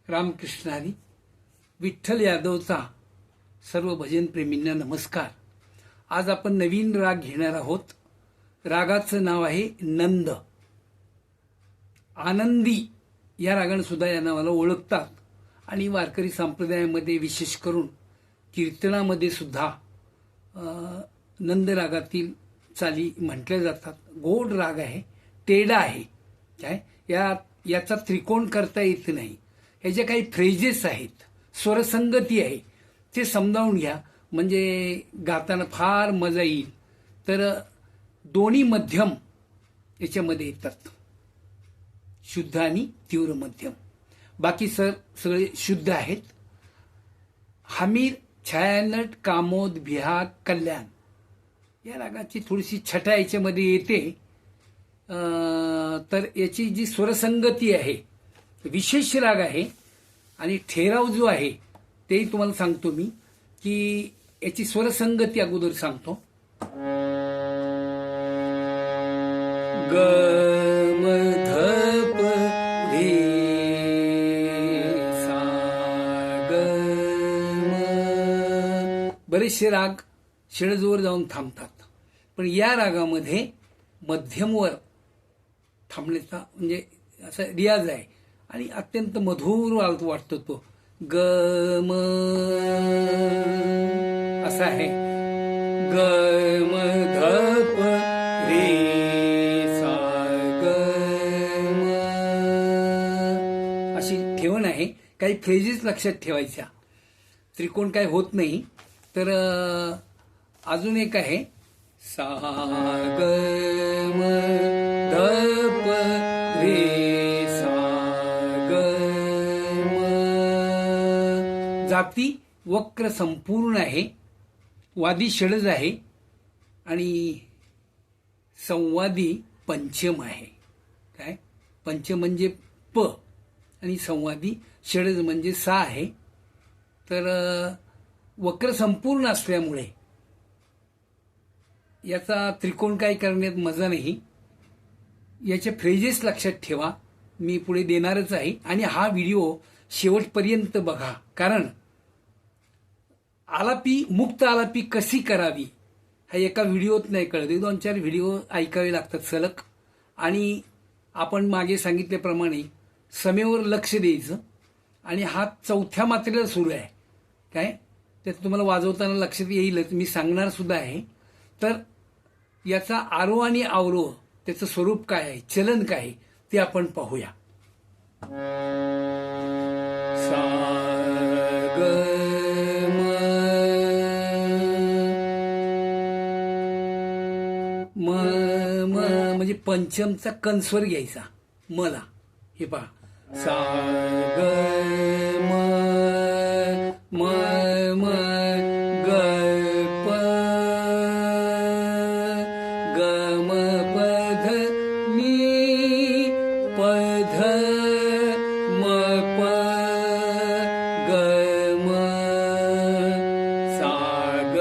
रामकृष्ण हरी. विठ्ठल यादवचा सर्व भजन प्रेमींना नमस्कार. आज आपण नवीन राग घेणार आहोत. रागाचं नाव आहे नंद. आनंदी या रागाने सुद्धा या नावाला ओळखतात आणि वारकरी संप्रदायामध्ये विशेष करून कीर्तनामध्ये सुद्धा नंद रागातील चाली म्हटल्या जातात. गोड राग आहे, तेडा आहे. काय याचा त्रिकोण करता येत नाही. ह्याचे काही फ्रेजेस आहेत, स्वरसंगती आहे, ते समजावून घ्या म्हणजे गाताना फार मजा येईल. तर दोन्ही मध्यम याच्यामध्ये येतात, शुद्ध आणि तीव्र मध्यम. बाकी सगळे शुद्ध आहेत. हमीर, छायानट, कामोद, बिहाग, कल्याण या रागाची थोडीशी छटा याच्यामध्ये येते. तर याची जी स्वरसंगती आहे, विशेष राग आहे. आणि ठेराव जो आहे तेही तुम्हाला सांगतो मी, की याची स्वरसंगती अगोदर सांगतो. ग म ध प रे सा ग म. बरेचसे राग षडजवर जाऊन थांबतात, पण या रागामध्ये मध्यमवर थांबण्याचा म्हणजे असा रियाज आहे आणि अत्यंत मधुर वाटतो तो. ग म असा आहे. ग म ध प रे सा ग म अशी ठेवण आहे. काही फ्रेजेस लक्षात ठेवायच्या, त्रिकोण काय होत नाही. तर अजून एक आहे. सा ग म ध प रे सा ग म. जाती वक्र संपूर्ण आहे, वादी षडज आहे आणि संवादी पंचम आहे. काय पंचम म्हणजे प आणि संवादी षडज म्हणजे सा आहे. तर वक्र संपूर्ण असल्यामुळे याचा त्रिकोण काय करण्यात मजा नाही. याचे फ्रेजेस लक्षात ठेवा, मी पुढे देणारच आहे. आणि हा व्हिडिओ शेवटपर्यंत बघा, कारण आलापी, मुक्त आलापी कशी करावी हा एका व्हिडिओत नाही कळत. 2-4 व्हिडिओ ऐकावे लागतात सलग. आणि आपण मागे सांगितल्याप्रमाणे समेवर लक्ष द्यायचं. आणि हा 4थ्या मात्रेला सुरू आहे. काय त्यात तुम्हाला वाजवताना लक्षात येईलच, मी सांगणार सुद्धा आहे. तर याचा आरोह आणि अवरोह, त्याचं स्वरूप काय आहे, चलन काय आहे ते आपण पाहूया. सा ग म म म्हणजे पंचमचा कणस्वर घ्यायचा मला. हे पहा, सा ग म म म ग प ग म प ध नी प ध म प ग म सा ग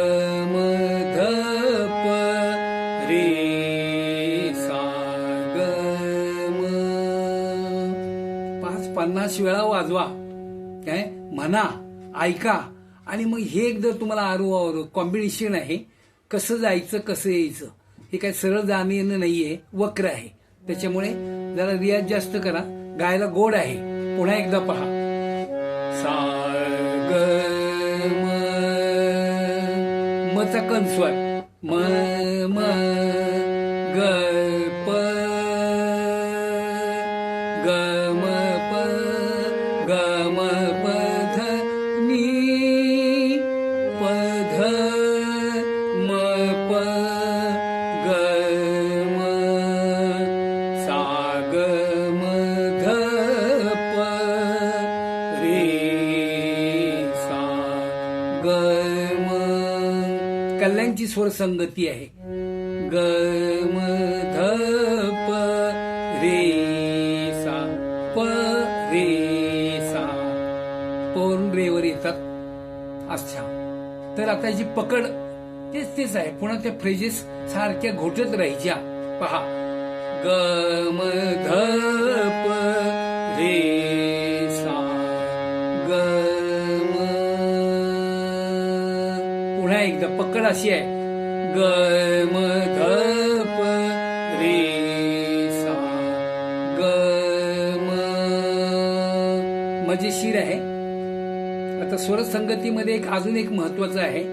म ध प रे सा ग म. 50 वेळा वाजवा, काय म्हणा, ऐका. आणि मग हे एक जर तुम्हाला आरोह कॉम्बिनेशन आहे, कसं जायचं कसं यायचं, हे काय सरळ जाणं येणं नाहीये, वक्र आहे. त्याच्यामुळे जरा रियाज जास्त करा. गायला गोड आहे. पुन्हा एकदा पहा. सा ग म मचा कणस्वर म म ग प ग म प ग म प ध नी प ध म प ग म सा ग म ध प रे सा ग म. कल्याणची स्वरसंगती आहे. ग म ध प रे सा प रे सा. पवरून रेवर येतात. अच्छा, तर आता याची पकड तेच आहे. पुन्हा त्या फ्रेजेस सारख्या घोटत राहायच्या. पहा, ग म ध प रे सा पुन्हा एकदा पकड अशी आहे, ग म ध प रे सा, ग म. मजेशीर आहे. आता स्वर संगतीमध्ये अजून एक महत्वाचं आहे,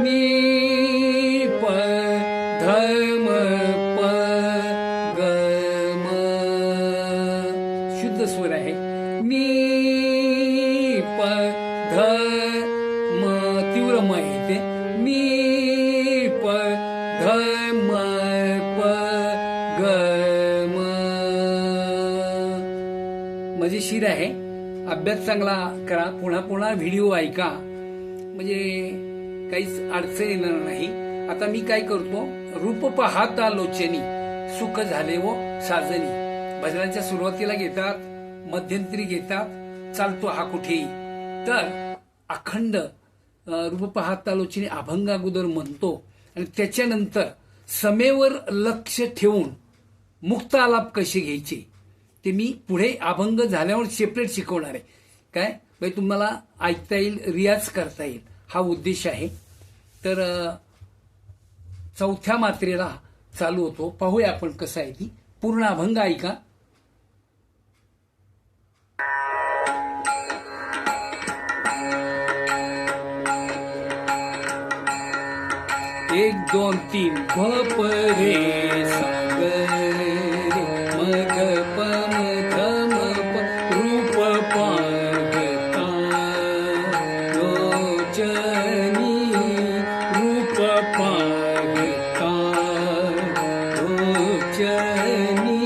मी प ध म प ग म. शुद्ध स्वर आहे. मी प ध म, तीव्र म येते. मी प ध म प ग म. मजेशीर आहे. अभ्यास चांगला करा, पुन्हा पुन्हा व्हिडिओ ऐका, म्हणजे काहीच अडचण येणार नाही. आता मी काय करतो, रूप पाहता लोचनी सुख झाले व साजनी. भजनाच्या सुरुवातीला घेतात, मध्यंतरी घेतात, चालतो हा कुठेही. तर अखंड रूप पाहता लोचनी अभंग अगोदर म्हणतो आणि त्याच्यानंतर समेवर लक्ष ठेवून मुक्त आलाप कसे घ्यायचे ते मी पुढे अभंग झाल्यावर सेपरेट शिकवणार आहे. काय म्हणजे तुम्हाला ऐकता येईल, रियाज करता येईल, हा उद्देश आहे. तर चौथ्या मात्रेला चालू होतो. पाहूया आपण कसं आहे ती. पूर्ण अभंग ऐका. एक दोन तीन, भ प रे सा ग रे म ग प म ध म प, रूप पाहता लोचनी, रूप पाहता लोचनी.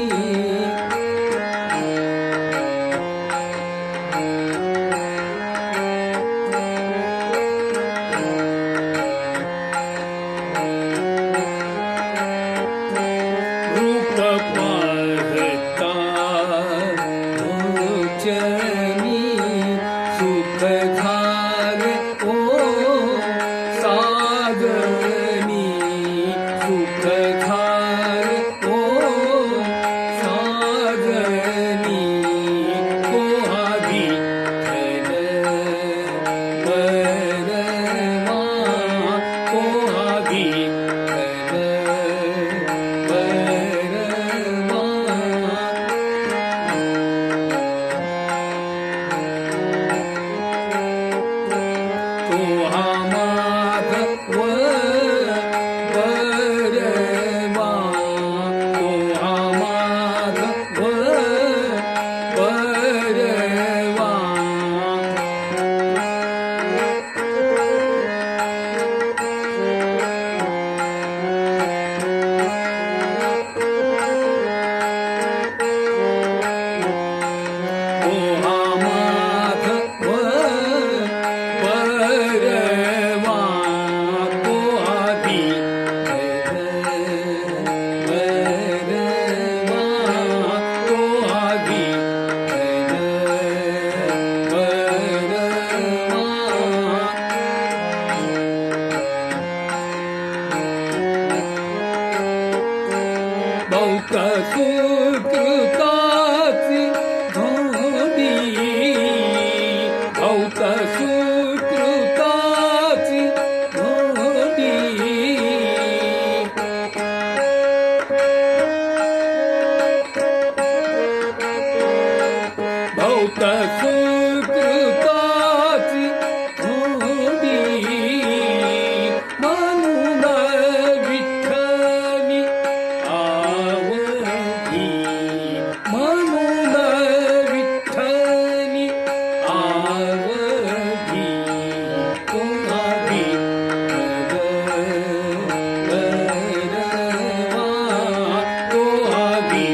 सुख झाले ओ साजनी, सुख झाले ओ साजनी. कोहावी बरमा, कोहावी सुकृताची धोडी, सुकृताची धोडी. भौत सुकृताची धोडी, म्हणून विठ्ठली आवडी, म्हणून विठ्ठली आवडी. कोणावी गरवा, कोणावी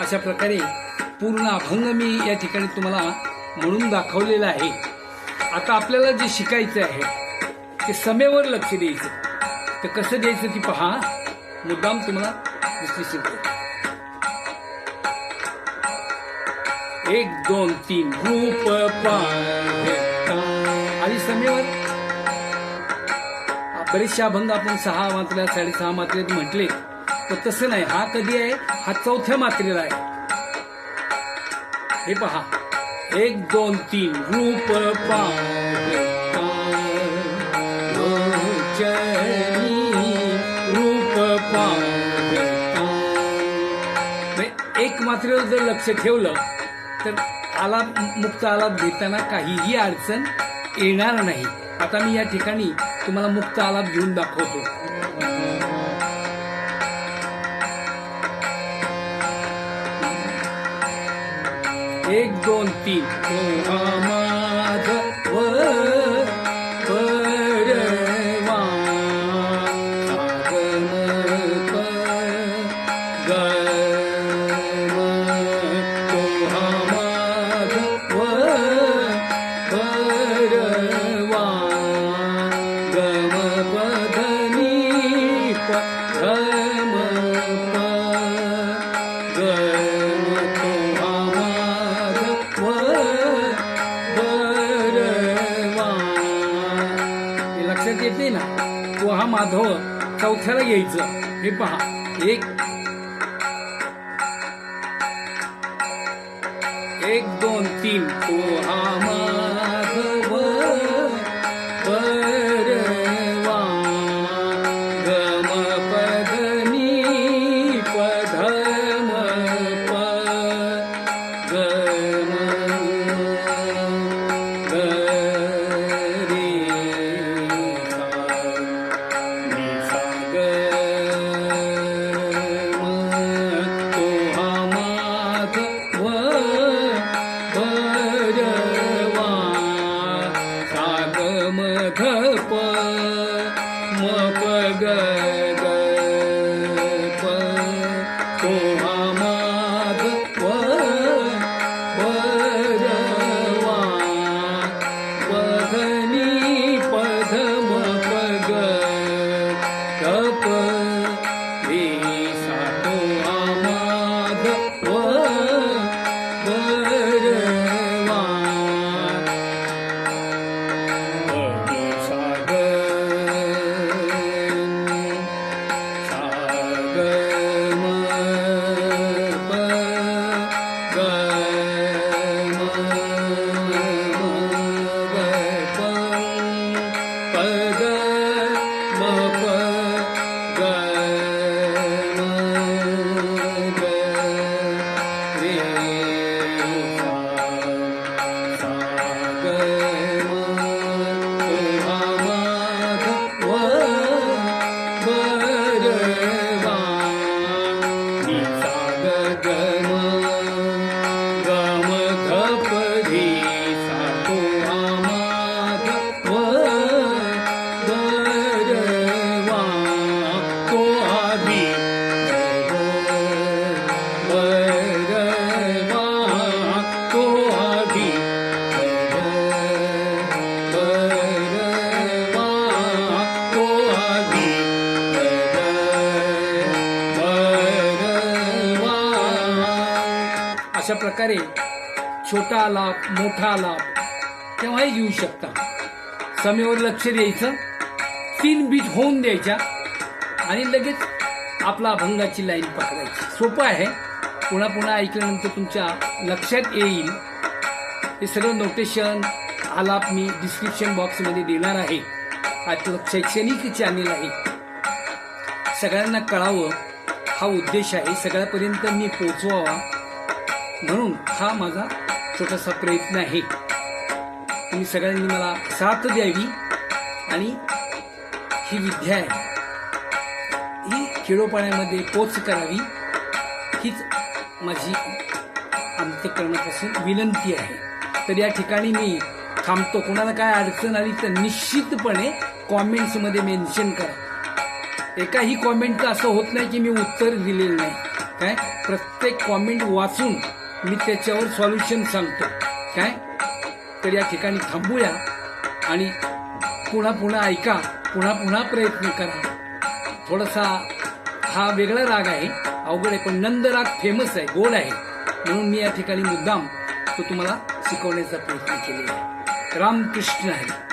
अशा प्रकारे पूर्ण अभंग मी या ठिकाणी तुम्हाला म्हणून दाखवलेला आहे. आता आपल्याला जे शिकायचं आहे ते समेवर लक्ष द्यायचं. तर कसं द्यायचं ती पहा, मुद्दाम तुम्हाला विश्लेषण करतो. 1 2 3 रूप पाहता आधी समेवर. बरेचसे अभंग आपण 6 मात्रा 6.5 मात्रेत म्हटले, तर तसं नाही. हा कधी आहे, हा 4थ्या मात्रेला आहे. हे पहा, 1 2 3 रूप पाहता लोचनी रूप पाहता. एक मात्रेवर जर लक्ष ठेवलं तर आलाप मुक्त आलाप घेताना काहीही अडचण येणार नाही. आता मी या ठिकाणी तुम्हाला मुक्त आलाप घेऊन दाखवतो. एक दोन तीन माधव परवा येते ना, तो हा माधव 4थ्याला घ्यायचं. हे पहा, 1 2 3 तो हा माधव परवा गम पधनी पधम प गम धप म प ग ग प तो हा माधव परवा पधनी पधम प ग प रे सा तो हा माधव परवा अशा प्रकारे छोटा आलाप मोठा आलाप केव्हाही घेऊ शकता. समेवर लक्ष द्यायचं, 3 बीट होऊन द्यायच्या आणि लगेच आपला अभंगाची लाईन पकडायची. सोपं आहे. पुन्हा पुन्हा ऐकल्यानंतर तुमच्या लक्षात येईल. हे सगळं नोटेशन आलाप मी डिस्क्रिप्शन बॉक्समध्ये देणार आहे. आपलं शैक्षणिक चॅनेल आहे. सगळ्यांना कळावं हा उद्देश आहे. सगळ्यापर्यंत मी पोहोचवावा म्हणून हा माझा छोटासा प्रयत्न आहे. तुम्ही सगळ्यांनी मला साथ द्यावी आणि ही विद्या आहे ही खेडोपाड्यामध्ये पोच करावी हीच माझी अंतःकरणापासून विनंती आहे. तर या ठिकाणी मी थांबतो. कोणाला काय अडचण आली तर निश्चितपणे कॉमेंट्समध्ये मेन्शन करा. एकाही कॉमेंटचं असं होत नाही की मी उत्तर दिलेलं नाही. काय प्रत्येक कॉमेंट वाचून मी त्याच्यावर सॉल्युशन सांगतो काय. तर या ठिकाणी थांबूया आणि पुन्हा पुन्हा ऐका, पुन्हा पुन्हा प्रयत्न करा. थोडासा हा वेगळा राग आहे, अवघड आहे, पण नंद राग फेमस आहे, गोड आहे, म्हणून मी या ठिकाणी मुद्दाम तो तुम्हाला शिकवण्याचा प्रयत्न केलेला आहे. रामकृष्ण आहे.